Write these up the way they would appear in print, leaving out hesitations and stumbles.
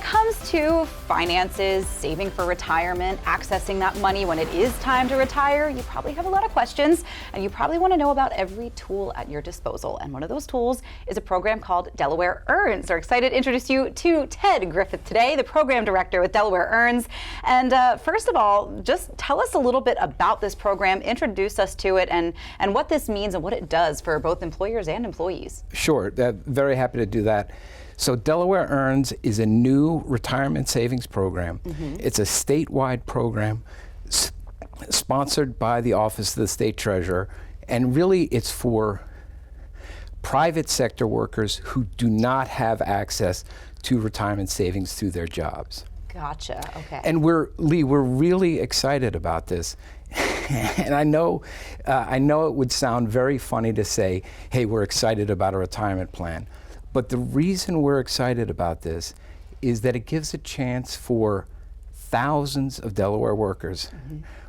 it comes to finances, saving for retirement, accessing that money when it is time to retire, you probably have a lot of questions, and you probably want to know about every tool at your disposal. And one of those tools is a program called Delaware EARNS. We're excited to introduce you to Ted Griffith today, the program director with Delaware EARNS. And first of all, just tell us a little bit about this program, introduce us to it, and what this means and what it does for both employers and employees. Sure, very happy to do that. So Delaware EARNS is a new retirement savings program. It's a statewide program sponsored by the Office of the State Treasurer, and really it's for private sector workers who do not have access to retirement savings through their jobs. Gotcha, okay. And Lee, we're really excited about this. And I know it would sound very funny to say, hey, we're excited about a retirement plan. But the reason we're excited about this is that it gives a chance for thousands of Delaware workers,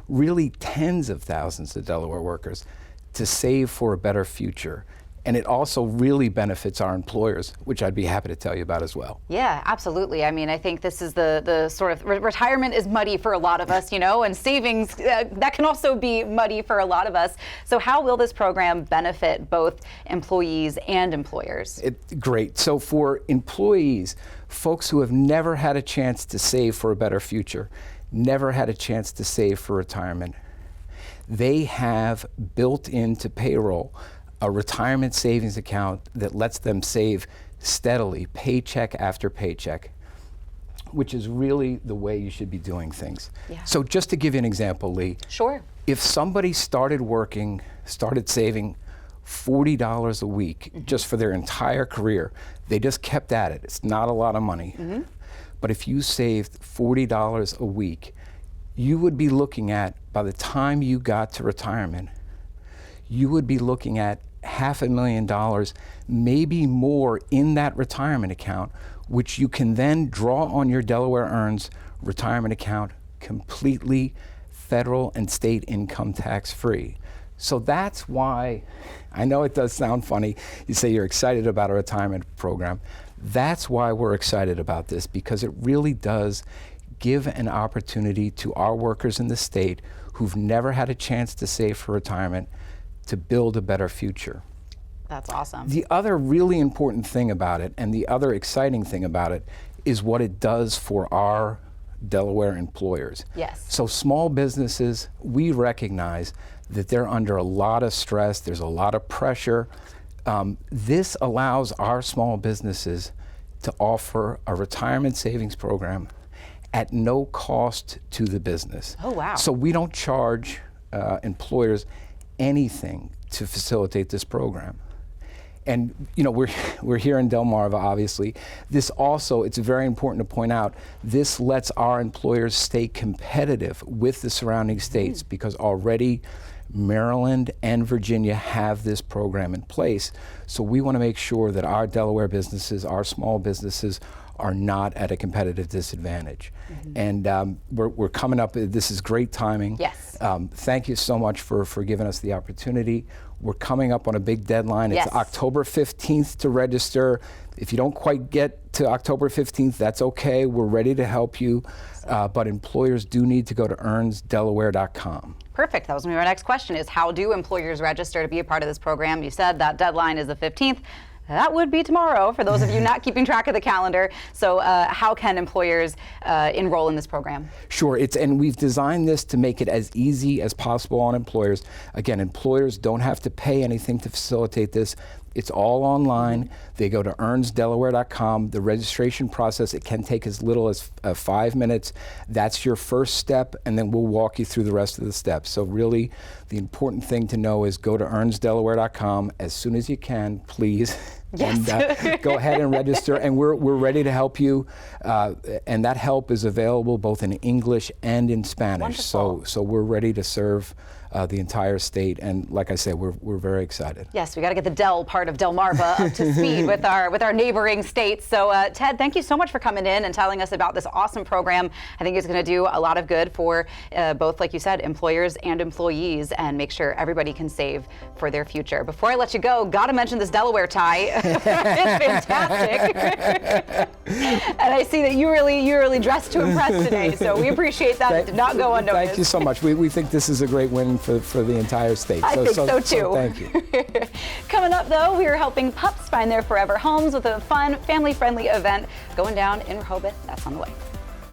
really tens of thousands of Delaware workers, to save for a better future. And it also really benefits our employers, which I'd be happy to tell you about as well. Yeah, absolutely. I mean, I think this is the sort of, retirement is muddy for a lot of us, you know, and savings, that can also be muddy for a lot of us. So how will this program benefit both employees and employers? Great. So for employees, folks who have never had a chance to save for a better future, never had a chance to save for retirement, they have built into payroll a retirement savings account that lets them save steadily, paycheck after paycheck, which is really the way you should be doing things. Yeah. So just to give you an example, Lee. Sure. If somebody started saving $40 a week just for their entire career, they just kept at it. It's not a lot of money. But if you saved $40 a week, you would be looking at, by the time you got to retirement, you would be looking at $500,000, maybe more, in that retirement account, which you can then draw on your Delaware EARNS retirement account completely federal and state income tax free. So that's why, I know it does sound funny, you say you're excited about a retirement program. That's why we're excited about this, because it really does give an opportunity to our workers in the state who've never had a chance to save for retirement to build a better future. That's awesome. The other really important thing about it, and the other exciting thing about it, is what it does for our Delaware employers. Yes. So small businesses, we recognize that they're under a lot of stress, there's a lot of pressure. This allows our small businesses to offer a retirement savings program at no cost to the business. Oh, wow. So we don't charge employers anything to facilitate this program. And you know, we're here in Delmarva, obviously. This also, it's very important to point out, this lets our employers stay competitive with the surrounding states, because already Maryland and Virginia have this program in place. So we want to make sure that our Delaware businesses, our small businesses, are not at a competitive disadvantage. And we're coming up, this is great timing. Yes. Thank you so much for giving us the opportunity. We're coming up on a big deadline. Yes. It's October 15th to register. If you don't quite get to October 15th, that's okay. We're ready to help you. But employers do need to go to earnsdelaware.com. Perfect. That was going to be our next question, is how do employers register to be a part of this program? You said that deadline is the 15th. That would be tomorrow for those of you not keeping track of the calendar. So how can employers enroll in this program? Sure, and we've designed this to make it as easy as possible on employers. Again, employers don't have to pay anything to facilitate this. It's all online. They go to earnsdelaware.com. The registration process, it can take as little as 5 minutes. That's your first step, and then we'll walk you through the rest of the steps. So really, the important thing to know is go to earnsdelaware.com as soon as you can, please. Yes. And go ahead and register, and we're ready to help you. And that help is available both in English and in Spanish. Wonderful. So we're ready to serve the entire state. And like I said, we're very excited. Yes, we got to get the Del part of Delmarva up to speed with our neighboring states. So Ted, thank you so much for coming in and telling us about this awesome program. I think it's going to do a lot of good for both, like you said, employers and employees, and make sure everybody can save for their future. Before I let you go, got to mention this Delaware tie. It's fantastic. And I see that you really dressed to impress today, so we appreciate that. It did not go unnoticed. Thank you so much. We think this is a great win for the entire state. I think so too. So thank you. Coming up, though, we are helping pups find their forever homes with a fun, family-friendly event going down in Rehoboth. That's on the way.